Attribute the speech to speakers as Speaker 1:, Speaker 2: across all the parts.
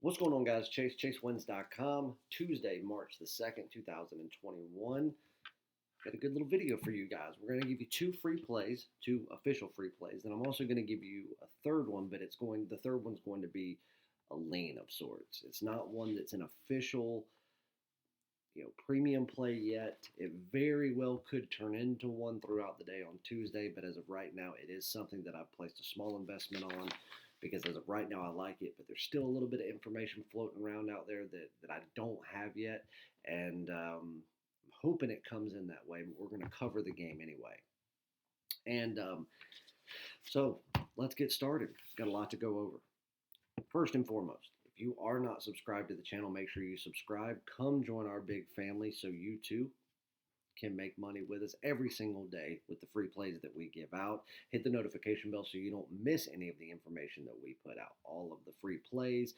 Speaker 1: What's going on, guys? ChaseWins.com. Tuesday, March the 2nd, 2021. Got a good little video for you guys. We're going to give you two free plays, two official free plays. And I'm also going to give you a third one, but the third one's going to be a lean of sorts. It's not one that's an official, premium play yet. It very well could turn into one throughout the day on Tuesday, but as of right now, it is something that I've placed a small investment on because as of right now, I like it, but there's still a little bit of information floating around out there that I don't have yet, and I'm hoping it comes in that way, but we're going to cover the game anyway. And so let's get started. Got a lot to go over. First and foremost, if you are not subscribed to the channel, make sure you subscribe. Come join our big family so you too can make money with us every single day with the free plays that we give out. Hit the notification bell so you don't miss any of the information that we put out. All of the free plays,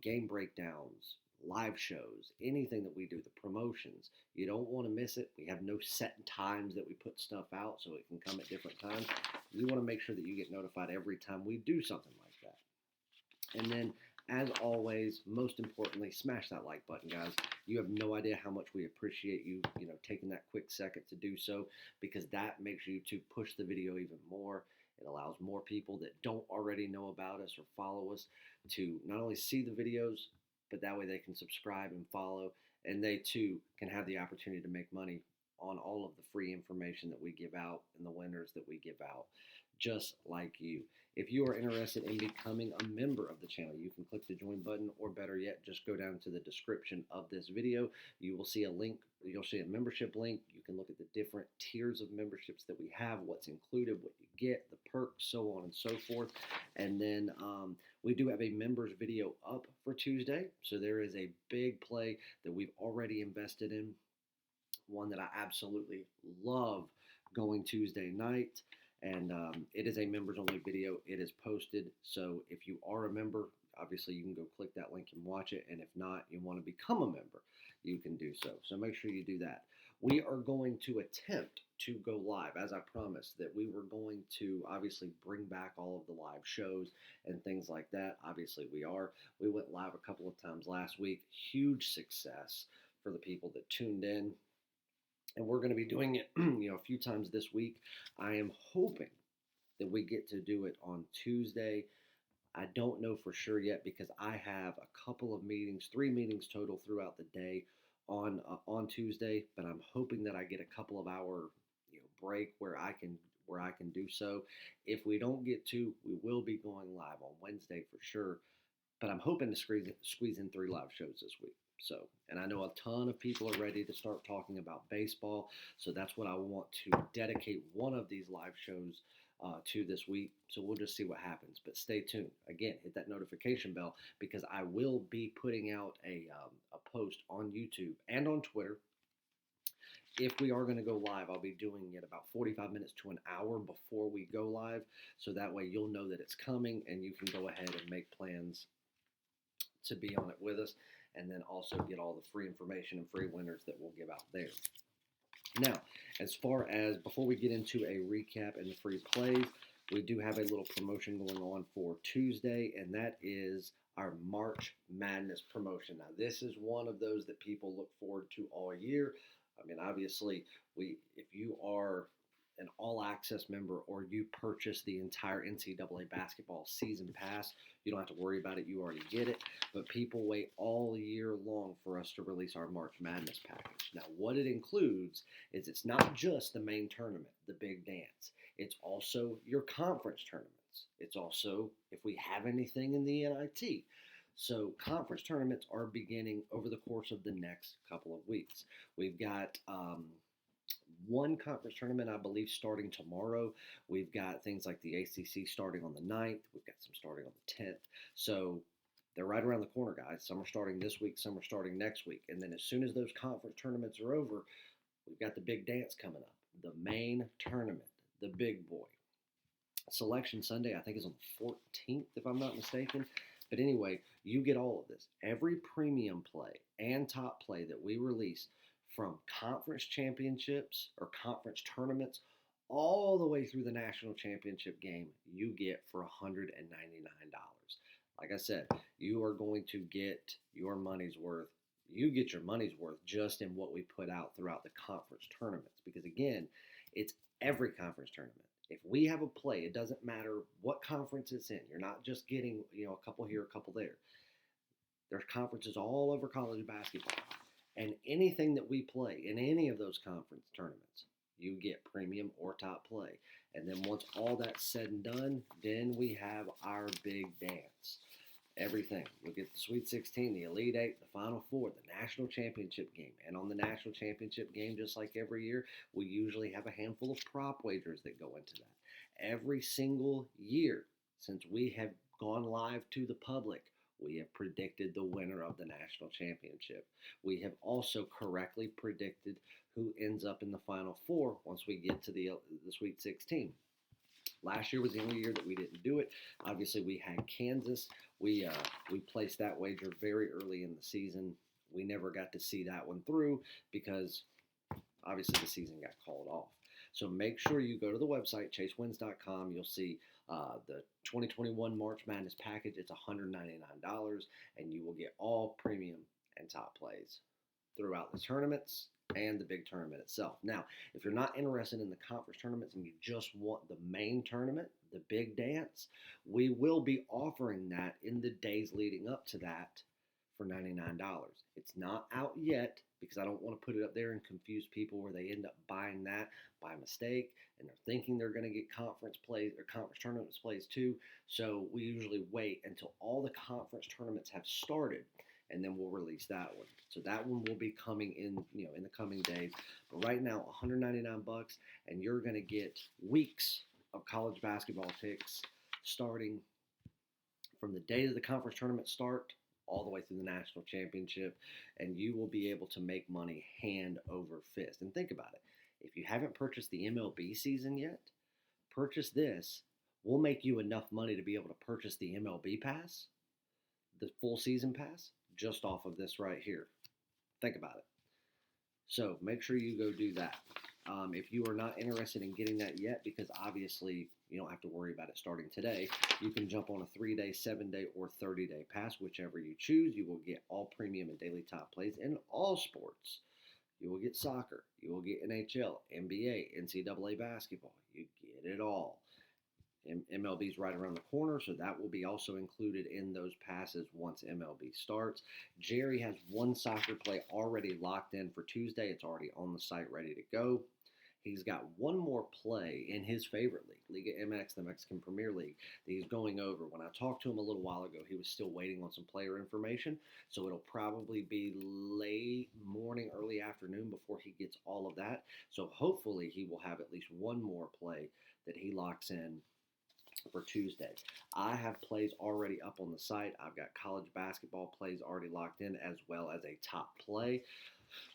Speaker 1: game breakdowns, live shows, anything that we do, the promotions. You don't want to miss it. We have no set times that we put stuff out, so it can come at different times. We want to make sure that you get notified every time we do something like that. And then, as always, most importantly, smash that like button, guys. You have no idea how much we appreciate you, taking that quick second to do so, because that makes YouTube push the video even more. It allows more people that don't already know about us or follow us to not only see the videos, but that way they can subscribe and follow, and they too can have the opportunity to make money on all of the free information that we give out and the winners that we give out, just like you. If you are interested in becoming a member of the channel, you can click the join button, or better yet, just go down to the description of this video. You will see a link. You'll see a membership link. You can look at the different tiers of memberships that we have, what's included, what you get, the perks, so on and so forth. And then we do have a members video up for Tuesday. So there is a big play that we've already invested in, one that I absolutely love going Tuesday night. And it is a members-only video. It is posted. So if you are a member, obviously you can go click that link and watch it. And if not, you want to become a member, you can do so. So make sure you do that. We are going to attempt to go live, as I promised, that we were going to obviously bring back all of the live shows and things like that. Obviously we are. We went live a couple of times last week. Huge success for the people that tuned in. And we're going to be doing it, a few times this week. I am hoping that we get to do it on Tuesday. I don't know for sure yet because I have a couple of meetings, 3 meetings total throughout the day on Tuesday. But I'm hoping that I get a couple of hour, break where I can do so. If we don't get to, we will be going live on Wednesday for sure. But I'm hoping to squeeze in 3 live shows this week. So, and I know a ton of people are ready to start talking about baseball. So that's what I want to dedicate one of these live shows to this week. So we'll just see what happens. But stay tuned. Again, hit that notification bell because I will be putting out a post on YouTube and on Twitter. If we are going to go live, I'll be doing it about 45 minutes to an hour before we go live. So that way you'll know that it's coming and you can go ahead and make plans to be on it with us, and then also get all the free information and free winners that we'll give out there. Now, as far as before we get into a recap and the free plays, we do have a little promotion going on for Tuesday, and that is our March Madness promotion. Now, this is one of those that people look forward to all year. I mean, obviously, if you are an all-access member or you purchase the entire NCAA basketball season pass, you don't have to worry about it. You already get it. But people wait all year long for us to release our March Madness package. Now, what it includes is it's not just the main tournament, the big dance. It's also your conference tournaments. It's also if we have anything in the NIT. So conference tournaments are beginning over the course of the next couple of weeks. We've got one conference tournament, I believe, starting tomorrow. We've got things like the ACC starting on the 9th. We've got some starting on the 10th. So they're right around the corner, guys. Some are starting this week. Some are starting next week. And then as soon as those conference tournaments are over, we've got the big dance coming up. The main tournament, the big boy. Selection Sunday, I think, is on the 14th, if I'm not mistaken. But anyway, you get all of this. Every premium play and top play that we release from conference championships or conference tournaments all the way through the national championship game, you get for $199. Like I said, you are going to get your money's worth. You get your money's worth just in what we put out throughout the conference tournaments. Because again, it's every conference tournament. If we have a play, it doesn't matter what conference it's in. You're not just getting, a couple here, a couple there. There's conferences all over college basketball. And anything that we play in any of those conference tournaments, you get premium or top play. And then once all that's said and done, then we have our big dance. Everything. You'll get the Sweet 16, the Elite Eight, the Final Four, the National Championship game. And on the National Championship game, just like every year, we usually have a handful of prop wagers that go into that. Every single year since we have gone live to the public, we have predicted the winner of the national championship. We have also correctly predicted who ends up in the Final Four once we get to the Sweet 16. Last year was the only year that we didn't do it. Obviously, we had Kansas. We placed that wager very early in the season. We never got to see that one through because obviously the season got called off. So make sure you go to the website, chasewins.com. You'll see the 2021 March Madness package. It's $199, and you will get all premium and top plays throughout the tournaments and the big tournament itself. Now, if you're not interested in the conference tournaments and you just want the main tournament, the big dance, we will be offering that in the days leading up to that for $99. It's not out yet because I don't want to put it up there and confuse people where they end up buying that by mistake and they're thinking they're going to get conference plays or conference tournaments plays too. So we usually wait until all the conference tournaments have started, and then we'll release that one. So that one will be coming in, in the coming days. But right now, $199, and you're going to get weeks of college basketball picks starting from the day that the conference tournaments start all the way through the national championship, and you will be able to make money hand over fist. And think about it. If you haven't purchased the MLB season yet, purchase this. We'll make you enough money to be able to purchase the MLB pass, the full season pass, just off of this right here. Think about it. So make sure you go do that. If you are not interested in getting that yet, because obviously you don't have to worry about it starting today, you can jump on a 3-day, 7-day, or 30-day pass, whichever you choose. You will get all premium and daily top plays in all sports. You will get soccer. You will get NHL, NBA, NCAA basketball. You get it all. MLB is right around the corner, so that will be also included in those passes once MLB starts. Jerry has one soccer play already locked in for Tuesday. It's already on the site ready to go. He's got one more play in his favorite league, Liga MX, the Mexican Premier League, that he's going over. When I talked to him a little while ago, he was still waiting on some player information, so it'll probably be late morning, early afternoon before he gets all of that. So hopefully he will have at least one more play that he locks in for Tuesday. I have plays already up on the site. I've got college basketball plays already locked in as well as a top play.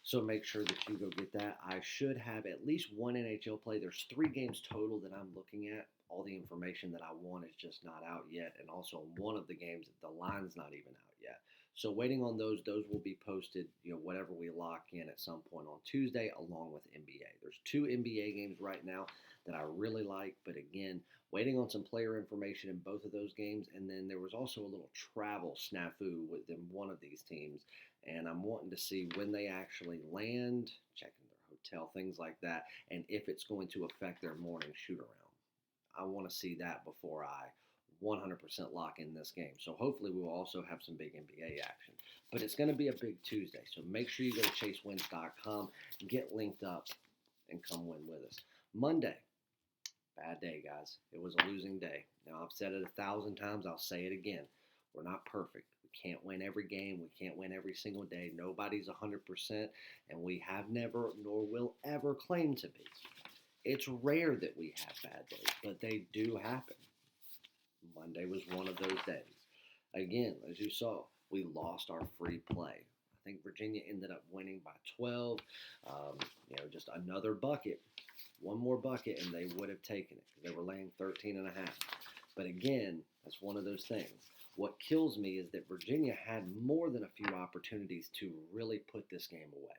Speaker 1: So make sure that you go get that. I should have at least one NHL play. There's 3 games total that I'm looking at. All the information that I want is just not out yet. And also one of the games, the line's not even out yet. So waiting on those. Those will be posted, whatever we lock in at some point on Tuesday, along with NBA. There's 2 NBA games right now that I really like. But again, waiting on some player information in both of those games. And then there was also a little travel snafu within one of these teams. And I'm wanting to see when they actually land, checking their hotel, things like that, and if it's going to affect their morning shoot-around. I want to see that before I 100% lock in this game. So hopefully we will also have some big NBA action. But it's going to be a big Tuesday, so make sure you go to chasewins.com, get linked up, and come win with us. Monday, bad day, guys. It was a losing day. Now, I've said it 1,000 times. I'll say it again. We're not perfect. We can't win every game. We can't win every single day. Nobody's 100%, and we have never nor will ever claim to be. It's rare that we have bad days, but they do happen. Monday was one of those days. Again, as you saw, we lost our free play. I think Virginia ended up winning by 12. Just another bucket. One more bucket, and they would have taken it because they were laying 13.5. But again, that's one of those things. What kills me is that Virginia had more than a few opportunities to really put this game away.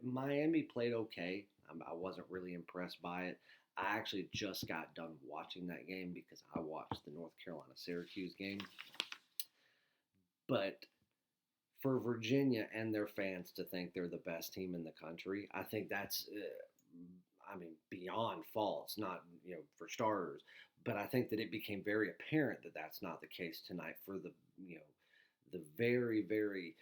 Speaker 1: Miami played okay. I wasn't really impressed by it. I actually just got done watching that game because I watched the North Carolina-Syracuse game. But for Virginia and their fans to think they're the best team in the country, I think that's, beyond false, not, for starters. But I think that it became very apparent that that's not the case tonight for the very, very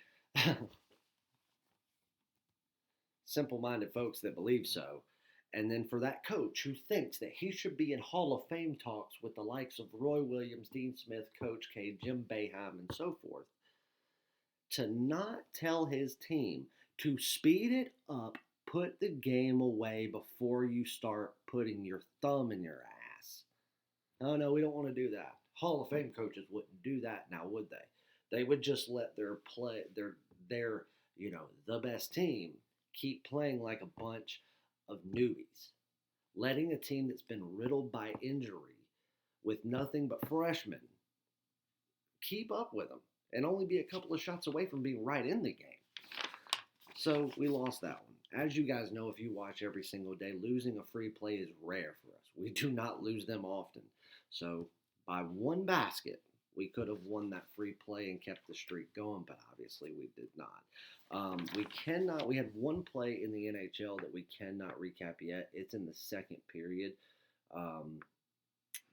Speaker 1: simple-minded folks that believe so. And then for that coach who thinks that he should be in Hall of Fame talks with the likes of Roy Williams, Dean Smith, Coach K, Jim Boeheim, and so forth, to not tell his team to speed it up, put the game away before you start putting your thumb in your ass. Oh, no, we don't want to do that. Hall of Fame coaches wouldn't do that now, would they? They would just let their the best team keep playing like a bunch of newbies, letting a team that's been riddled by injury with nothing but freshmen keep up with them and only be a couple of shots away from being right in the game. So we lost that one. As you guys know, if you watch every single day, losing a free play is rare for us. We do not lose them often. So by one basket, we could have won that free play and kept the streak going, but obviously we did not. We had one play in the NHL that we cannot recap yet. It's in the second period.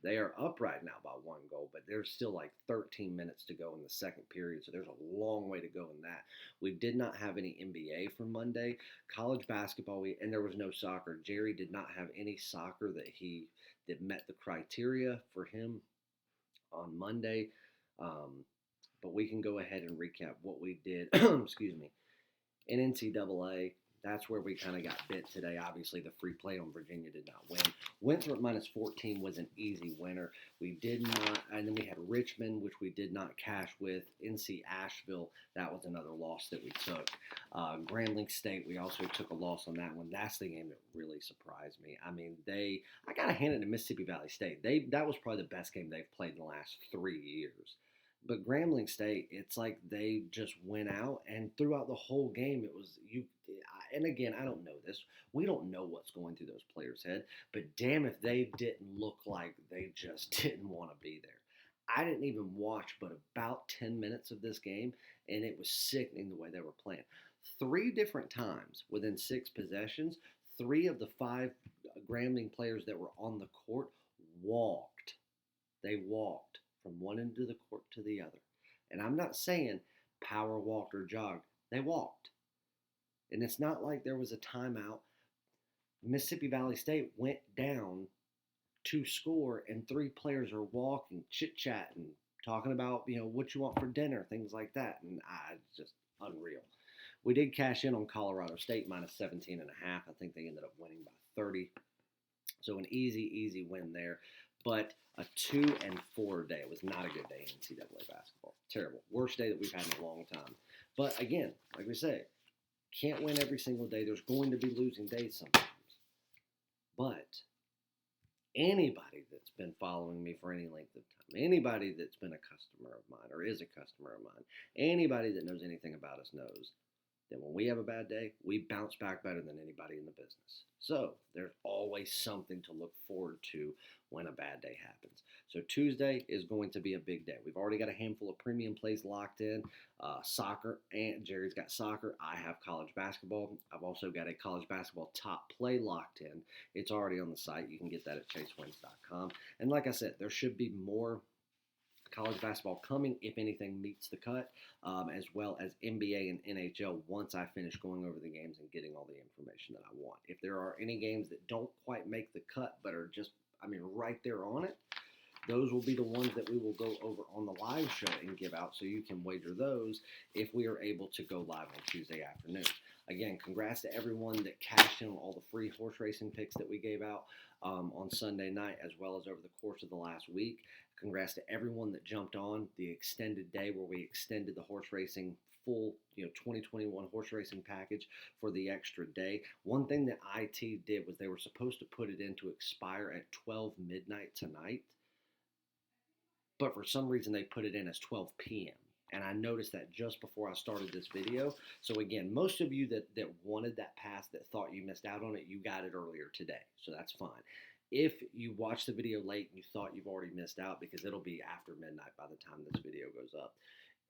Speaker 1: They are up right now by 1 goal, but there's still like 13 minutes to go in the second period, so there's a long way to go in that. We did not have any NBA for Monday. College basketball, and there was no soccer. Jerry did not have any soccer that met the criteria for him on Monday. But we can go ahead and recap what we did. Excuse me. In NCAA, that's where we kind of got bit today. Obviously, the free play on Virginia did not win. Winthrop -14 was an easy winner. We did not, and then we had Richmond, which we did not cash with. NC Asheville, that was another loss that we took. Grambling State, we also took a loss on that one. That's the game that really surprised me. I mean, I got to hand it to Mississippi Valley State. That was probably the best game they've played in the last 3 years. But Grambling State, it's like they just went out, and throughout the whole game, it was and again, I don't know this. We don't know what's going through those players' head, but damn if they didn't look like they just didn't want to be there. I didn't even watch but about 10 minutes of this game, and it was sickening the way they were playing. 3 different times within 6 possessions, 3 of the 5 Grambling players that were on the court walked. They walked from one end of the court to the other. And I'm not saying power walked or jogged. They walked. And it's not like there was a timeout. Mississippi Valley State went down to score, and 3 players are walking, chit-chatting, talking about, what you want for dinner, things like that. And it's just unreal. We did cash in on Colorado State -17.5. I think they ended up winning by 30. So an easy win there. But a 2-4 day. It was not a good day in NCAA basketball. Terrible. Worst day that we've had in a long time. But again, like we say, can't win every single day. There's going to be losing days sometimes. But anybody that's been following me for any length of time, anybody that's been a customer of mine or is a customer of mine, anybody that knows anything about us knows that when we have a bad day, we bounce back better than anybody in the business. So there's always something to look forward to when a bad day happens. So Tuesday is going to be a big day. We've already got a handful of premium plays locked in. Soccer, and Jerry's got soccer. I have college basketball. I've also got a college basketball top play locked in. It's already on the site. You can get that at chasewins.com. And like I said, there should be more college basketball coming, if anything meets the cut, as well as NBA and NHL once I finish going over the games and getting all the information that I want. If there are any games that don't quite make the cut but are just, right there on it, those will be the ones that we will go over on the live show and give out, so you can wager those if we are able to go live on Tuesday afternoon. Again, congrats to everyone that cashed in on all the free horse racing picks that we gave out on Sunday night, as well as over the course of the last week. Congrats to everyone that jumped on the extended day where we extended the horse racing full 2021 horse racing package for the extra day. One thing that IT did was they were supposed to put it in to expire at 12 midnight tonight, but for some reason they put it in as 12 p.m. And I noticed that just before I started this video. So again, most of you that wanted that pass, that thought you missed out on it, you got it earlier today. So that's fine. if you watch the video late and you thought you've already missed out, because it'll be after midnight by the time this video goes up,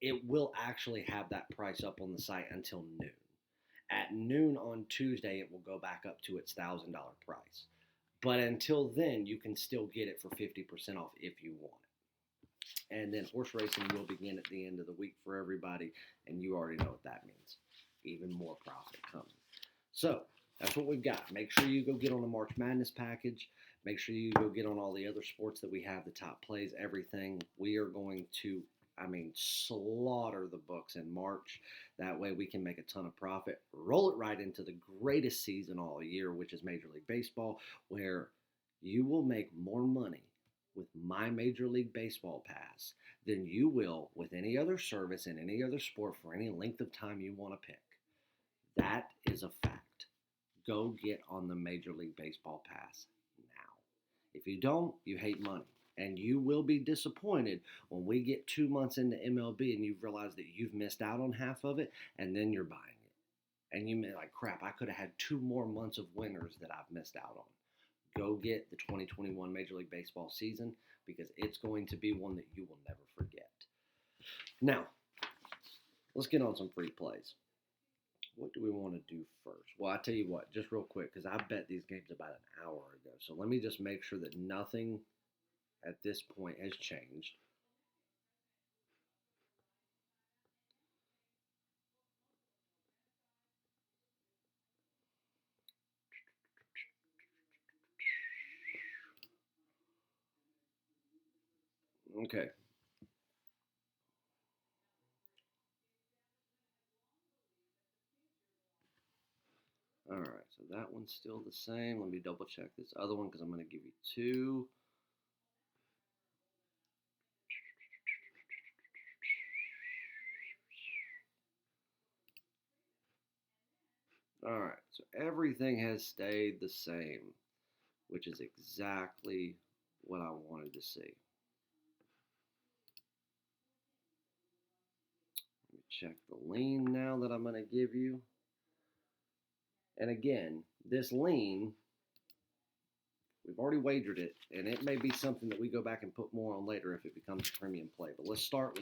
Speaker 1: it will actually have that price up on the site until noon. At noon on Tuesday, it will go back up to its $1,000 price. But until then, you can still get it for 50% off if you want it. And then horse racing will begin at the end of the week for everybody, and you already know what that means. Even more profit coming. So that's what we've got. Make sure you go get on the March Madness package. Make sure you go get on all the other sports that we have, the top plays, everything. We are going to, slaughter the books in March. That way we can make a ton of profit. Roll it right into the greatest season all year, which is Major League Baseball, where you will make more money with my Major League Baseball pass than you will with any other service in any other sport for any length of time you want to pick. That is a fact. Go get on the Major League Baseball pass now. If you don't, you hate money. And you will be disappointed when we get 2 months into MLB and you've realized that you've missed out on half of it, and then you're buying it. And you may like, crap, I could have had 2 more months of winners that I've missed out on. Go get the 2021 Major League Baseball season, because it's going to be one that you will never forget. Now, let's get on some free plays. What do we want to do first? Well, I tell you what, just real quick, because I bet these games about an hour ago. So let me just make sure that nothing at this point has changed. Okay. All right, so that one's still the same. Let me double check this other one, because I'm going to give you 2. All right, so everything has stayed the same, which is exactly what I wanted to see. Let me check the lean now that I'm going to give you. And again, this lean, we've already wagered it, and it may be something that we go back and put more on later if it becomes a premium play. But let's start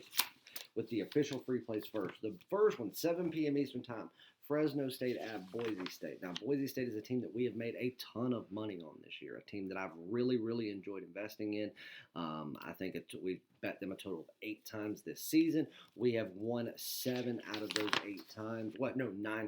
Speaker 1: with the official free plays first. The first one, 7 p.m. Eastern Time, Fresno State at Boise State. Now, Boise State is a team that we have made a ton of money on this year, a team that I've really, really enjoyed investing in. I think we've bet them a total of 8 times this season. We have won 7 out of those 8 times. 9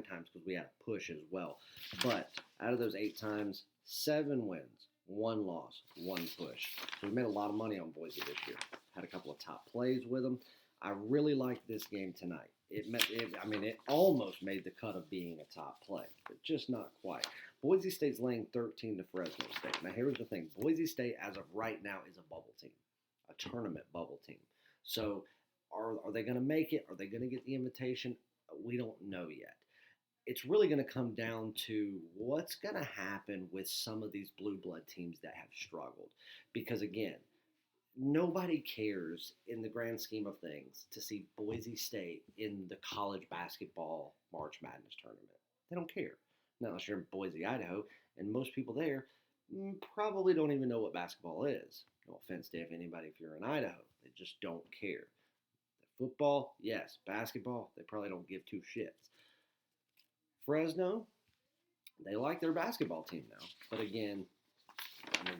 Speaker 1: times, because we had a push as well. But out of those 8 times, 7 wins, 1 loss, 1 push. So we made a lot of money on Boise this year. Had a couple of top plays with them. I really liked this game tonight. It almost made the cut of being a top play, but just not quite. Boise State's laying 13 to Fresno State. Now, here's the thing. Boise State, as of right now, is a bubble team, a tournament bubble team. So are they going to make it? Are they going to get the invitation? We don't know yet. It's really going to come down to what's going to happen with some of these blue blood teams that have struggled. Because, again, nobody cares in the grand scheme of things to see Boise State in the college basketball March Madness tournament. They don't care. Now, unless you're in Boise, Idaho, and most people there probably don't even know what basketball is. No offense to anybody if you're in Idaho. They just don't care. Football, yes. Basketball, they probably don't give 2 shits. Fresno, they like their basketball team now. But again,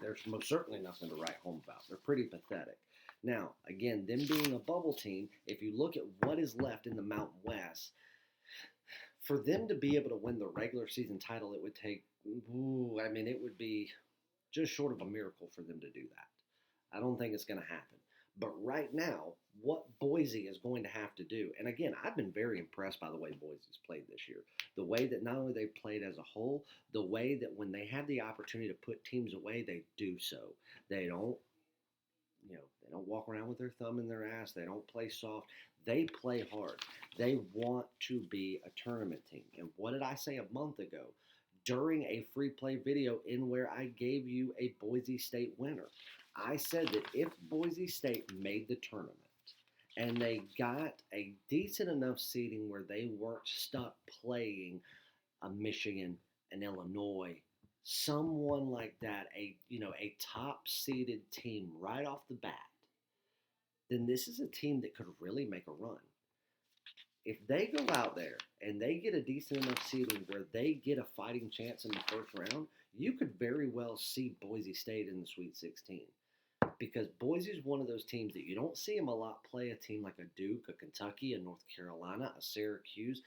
Speaker 1: there's most certainly nothing to write home about. They're pretty pathetic. Now, again, them being a bubble team, if you look at what is left in the Mountain West, for them to be able to win the regular season title, it would take, it would be just short of a miracle for them to do that. I don't think it's going to happen. But right now, what Boise is going to have to do, and again, I've been very impressed by the way Boise's played this year. The way that not only they've played as a whole, the way that when they have the opportunity to put teams away, they do so. They don't walk around with their thumb in their ass. They don't play soft. They play hard. They want to be a tournament team. And what did I say a month ago during a free play video in where I gave you a Boise State winner? I said that if Boise State made the tournament and they got a decent enough seeding where they weren't stuck playing a Michigan, an Illinois, someone like that, a top seeded team right off the bat, then this is a team that could really make a run. If they go out there and they get a decent enough seeding where they get a fighting chance in the first round, you could very well see Boise State in the Sweet 16. Because Boise's one of those teams that you don't see them a lot play a team like a Duke, a Kentucky, a North Carolina, a Syracuse,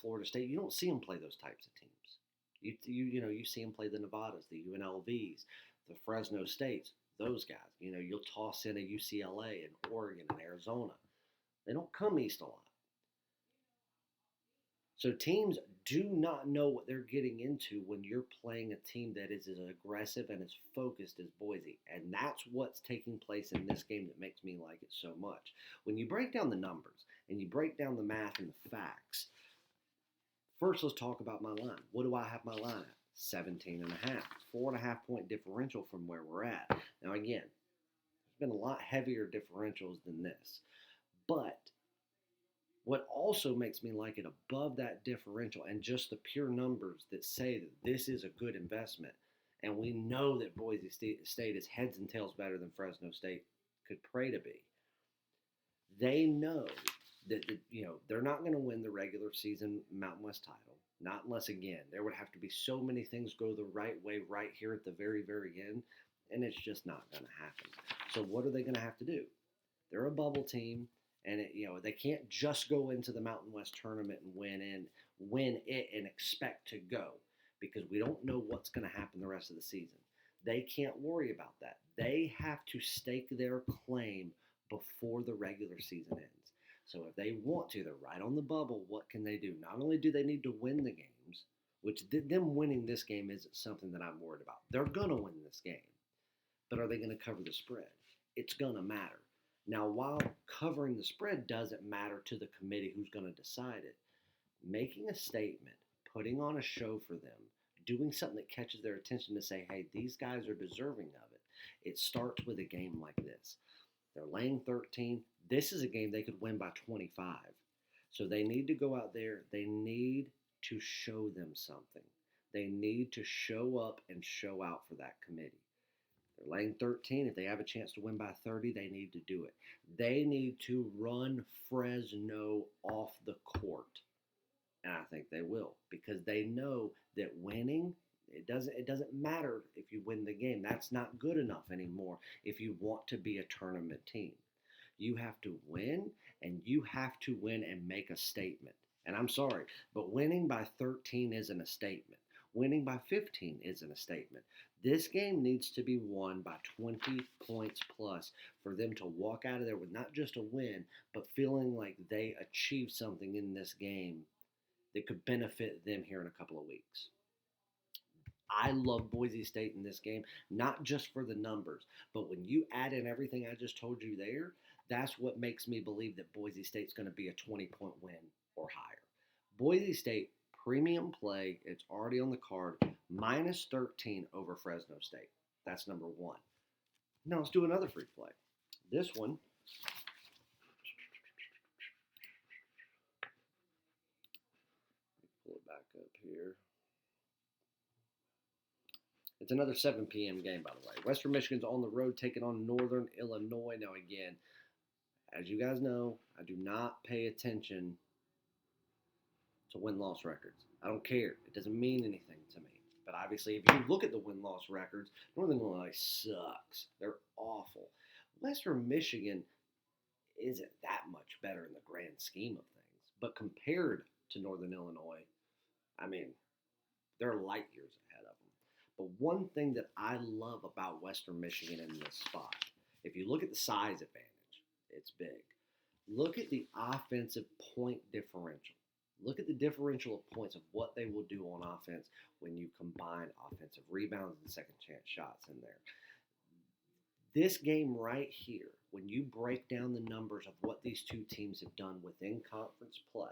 Speaker 1: Florida State. You don't see them play those types of teams. You see them play the Nevadas, the UNLVs, the Fresno States, those guys. You'll toss in a UCLA and Oregon and Arizona. They don't come east a lot. So teams do not know what they're getting into when you're playing a team that is as aggressive and as focused as Boise. And that's what's taking place in this game that makes me like it so much. When you break down the numbers and you break down the math and the facts, first let's talk about my line. What do I have my line at? 17 and a half. 4.5 point differential from where we're at. Now again, there's been a lot heavier differentials than this. But what also makes me like it above that differential and just the pure numbers that say that this is a good investment, and we know that Boise State is heads and tails better than Fresno State could pray to be. They know that they're not going to win the regular season Mountain West title, not unless, again, there would have to be so many things go the right way right here at the very, very end, and it's just not going to happen. So what are they going to have to do? They're a bubble team. And they can't just go into the Mountain West tournament and win it and expect to go, because we don't know what's going to happen the rest of the season. They can't worry about that. They have to stake their claim before the regular season ends. So if they want to, they're right on the bubble. What can they do? Not only do they need to win the games, which them winning this game isn't something that I'm worried about. They're going to win this game. But are they going to cover the spread? It's going to matter. Now, while covering the spread doesn't matter to the committee who's going to decide it, making a statement, putting on a show for them, doing something that catches their attention to say, hey, these guys are deserving of it, it starts with a game like this. They're laying 13. This is a game they could win by 25. So they need to go out there. They need to show them something. They need to show up and show out for that committee. They're laying 13. If they have a chance to win by 30, they need to do it. They need to run Fresno off the court. And I think they will, because they know that winning, it doesn't matter if you win the game. That's not good enough anymore if you want to be a tournament team. You have to win, and you have to win and make a statement. And I'm sorry, but winning by 13 isn't a statement. Winning by 15 isn't a statement. This game needs to be won by 20 points plus for them to walk out of there with not just a win, but feeling like they achieved something in this game that could benefit them here in a couple of weeks. I love Boise State in this game, not just for the numbers, but when you add in everything I just told you there, that's what makes me believe that Boise State's going to be a 20-point win or higher. Boise State, premium play, it's already on the card, minus 13 over Fresno State. That's number one. Now let's do another free play. This one, pull it back up here. It's another 7 p.m. game, by the way. Western Michigan's on the road taking on Northern Illinois. Now, again, as you guys know, I do not pay attention to win-loss records. I don't care. It doesn't mean anything to me. But obviously, if you look at the win-loss records, Northern Illinois sucks. They're awful. Western Michigan isn't that much better in the grand scheme of things. But compared to Northern Illinois, I mean, they're light years ahead of them. But one thing that I love about Western Michigan in this spot, if you look at the size advantage, it's big. Look at the offensive point differential. Look at the differential of points of what they will do on offense when you combine offensive rebounds and second chance shots in there. This game right here, when you break down the numbers of what these two teams have done within conference play,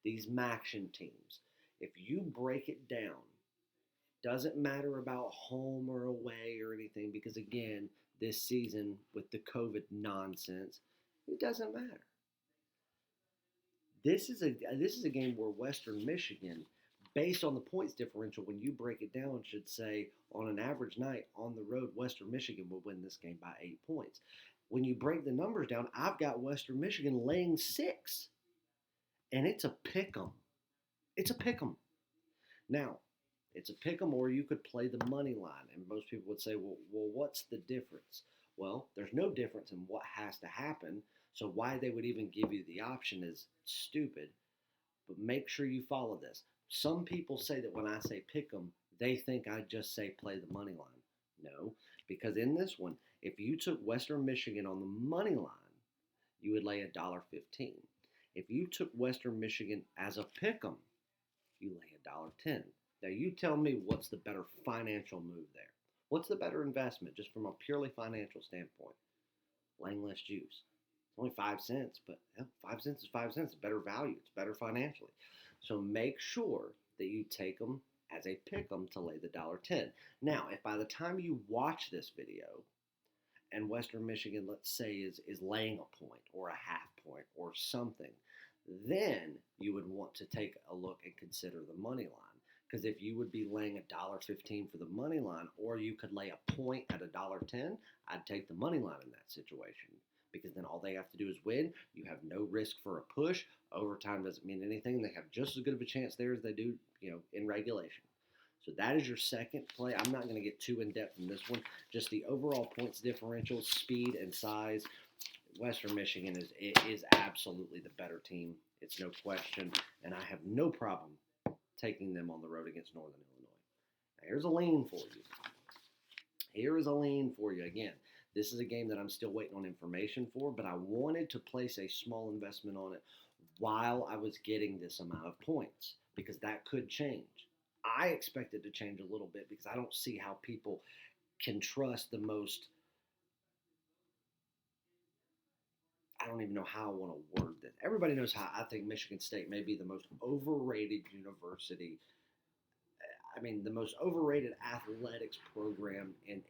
Speaker 1: these MACtion teams, if you break it down, doesn't matter about home or away or anything, because again, this season with the COVID nonsense, it doesn't matter. This is a game where Western Michigan based on the points differential, when you break it down, it should say on an average night on the road, Western Michigan will win this game by 8 points. When you break the numbers down, I've got Western Michigan laying 6, and it's a pick 'em. It's a pick 'em. Now, it's a pick 'em, or you could play the money line, and most people would say, well, what's the difference? Well, there's no difference in what has to happen, so why they would even give you the option is stupid. But make sure you follow this. Some people say that when I say pick 'em, they think I just say play the money line. No, because in this one, if you took Western Michigan on the money line, you would lay $1.15. If you took Western Michigan as a pick 'em, you lay $1.10. Now you tell me what's the better financial move there. What's the better investment just from a purely financial standpoint? Laying less juice. It's only 5 cents, but 5 cents is 5 cents. It's better value. It's better financially. So make sure that you take them as a pick 'em to lay the $1.10. Now, if by the time you watch this video and Western Michigan, let's say, is laying a point or a half point or something, then you would want to take a look and consider the money line. Because if you would be laying $1.15 for the money line, or you could lay a point at $1.10, I'd take the money line in that situation. Because then all they have to do is win. You have no risk for a push. Overtime doesn't mean anything. They have just as good of a chance there as they do, in regulation. So that is your second play. I'm not going to get too in-depth in this one. Just the overall points differential, speed, and size. Western Michigan is absolutely the better team. It's no question. And I have no problem taking them on the road against Northern Illinois. Now, here's a lean for you. Here is a lean for you. Again, this is a game that I'm still waiting on information for, but I wanted to place a small investment on it while I was getting this amount of points, because that could change. I expect it to change a little bit because I don't see how people can trust the most, I don't even know how I want to word this. Everybody knows how I think Michigan State may be the most overrated university. I mean, the most overrated athletics program in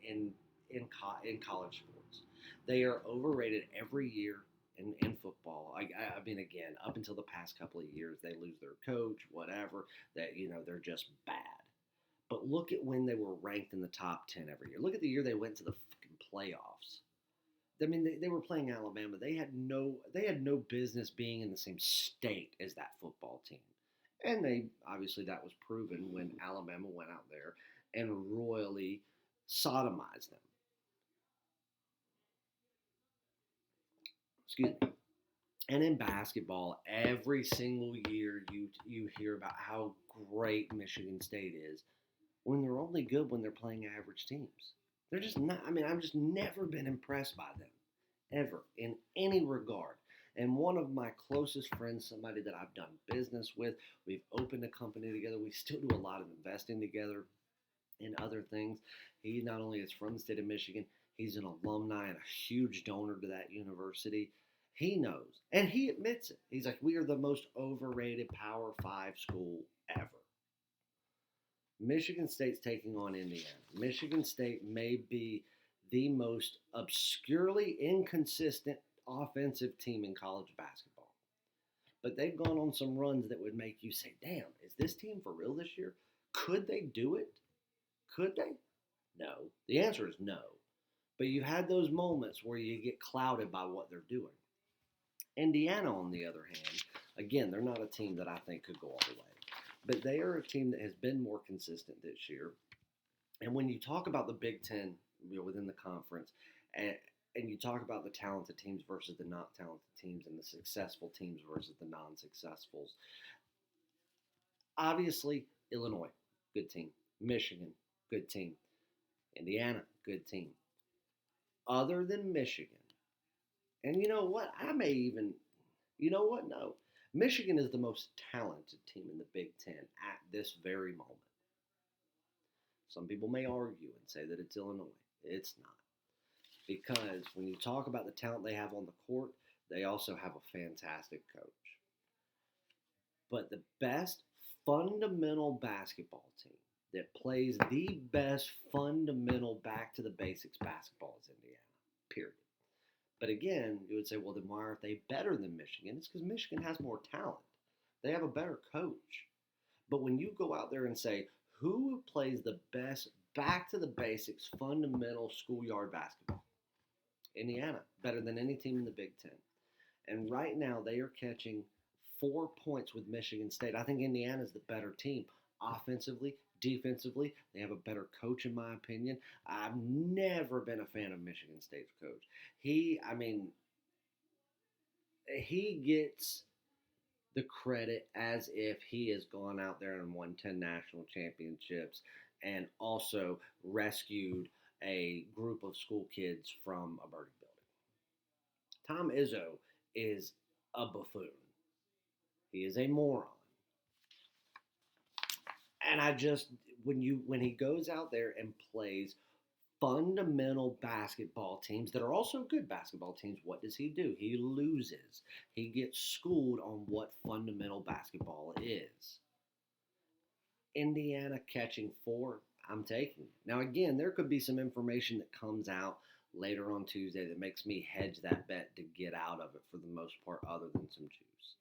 Speaker 1: college sports. They are overrated every year in football. I mean, again, up until the past couple of years, they lose their coach, whatever. That they're just bad. But look at when they were ranked in the top 10 every year. Look at the year they went to the fucking playoffs. I mean, they were playing Alabama. They had no business being in the same state as that football team. And that was proven when Alabama went out there and royally sodomized them. Excuse me. And in basketball, every single year you hear about how great Michigan State is when they're only good when they're playing average teams. They're just not. I mean, I've just never been impressed by them, ever, in any regard. And one of my closest friends, somebody that I've done business with, we've opened a company together. We still do a lot of investing together in other things. He not only is from the state of Michigan, he's an alumni and a huge donor to that university. He knows, and he admits it. He's like, we are the most overrated Power 5 school ever. Michigan State's taking on Indiana. Michigan State may be the most obscurely inconsistent offensive team in college basketball. But they've gone on some runs that would make you say, damn, is this team for real this year? Could they do it? Could they? No. The answer is no. But you've had those moments where you get clouded by what they're doing. Indiana, on the other hand, again, they're not a team that I think could go all the way. But they are a team that has been more consistent this year. And when you talk about the Big Ten within the conference, and you talk about the talented teams versus the not talented teams and the successful teams versus the non-successfuls, obviously, Illinois, good team. Michigan, good team. Indiana, good team. Other than Michigan, and you know what? No. Michigan is the most talented team in the Big Ten at this very moment. Some people may argue and say that it's Illinois. It's not. Because when you talk about the talent they have on the court, they also have a fantastic coach. But the best fundamental basketball team that plays the best fundamental back to the basics basketball is Indiana, period. But again, you would say, well, then why aren't they better than Michigan? It's because Michigan has more talent. They have a better coach. But when you go out there and say, who plays the best back to the basics, fundamental schoolyard basketball? Indiana, better than any team in the Big Ten. And right now, they are catching 4 points with Michigan State. I think Indiana's the better team offensively, defensively. They have a better coach, in my opinion. I've never been a fan of Michigan State's coach. He gets the credit as if he has gone out there and won 10 national championships and also rescued a group of school kids from a burning building. Tom Izzo is a buffoon. He is a moron. And when he goes out there and plays fundamental basketball teams that are also good basketball teams, what does he do? He loses. He gets schooled on what fundamental basketball is. Indiana catching 4, I'm taking it. Now, again, there could be some information that comes out later on Tuesday that makes me hedge that bet to get out of it for the most part, other than some juice.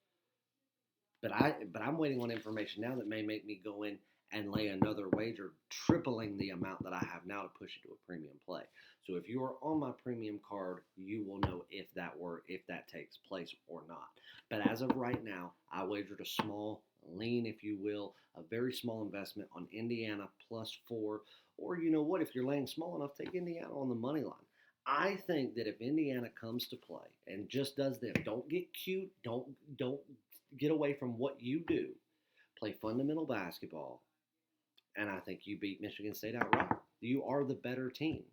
Speaker 1: But I'm waiting on information now that may make me go in and lay another wager, tripling the amount that I have now to push it to a premium play. So if you are on my premium card, you will know if that takes place or not. But as of right now, I wagered a small lean, if you will, a very small investment on Indiana +4. Or you know what? If you're laying small enough, take Indiana on the money line. I think that if Indiana comes to play and just does them, don't get cute, don't get away from what you do, play fundamental basketball, and I think you beat Michigan State outright. You are the better team.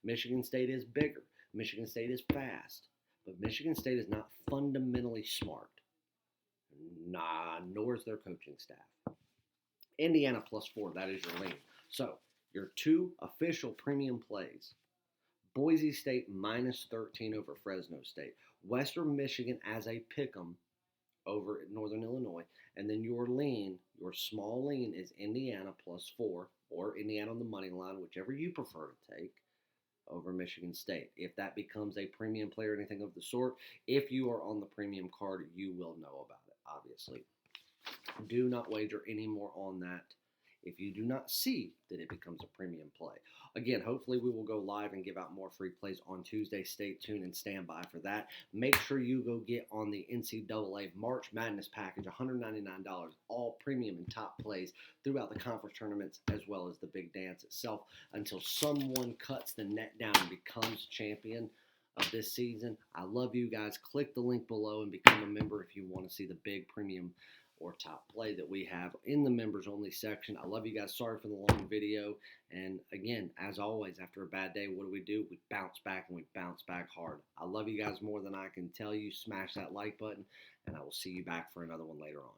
Speaker 1: Michigan State is bigger. Michigan State is fast. But Michigan State is not fundamentally smart. Nah, nor is their coaching staff. Indiana +4, that is your lean. So, your 2 official premium plays. Boise State -13 over Fresno State. Western Michigan as a pick'em over at Northern Illinois. And then your small lean is Indiana +4 or Indiana on the money line, whichever you prefer to take, over Michigan State. If that becomes a premium play or anything of the sort, if you are on the premium card, you will know about it, obviously. Do not wager any more on that if you do not see that it becomes a premium play. Again, hopefully we will go live and give out more free plays on Tuesday. Stay tuned and stand by for that. Make sure you go get on the NCAA March Madness package, $199, all premium and top plays throughout the conference tournaments as well as the big dance itself until someone cuts the net down and becomes champion of this season. I love you guys. Click the link below and become a member if you want to see the big premium or top play that we have in the members only section. I love you guys. Sorry for the long video. And again, as always, after a bad day, what do? We bounce back, and we bounce back hard. I love you guys more than I can tell you. Smash that like button, and I will see you back for another one later on.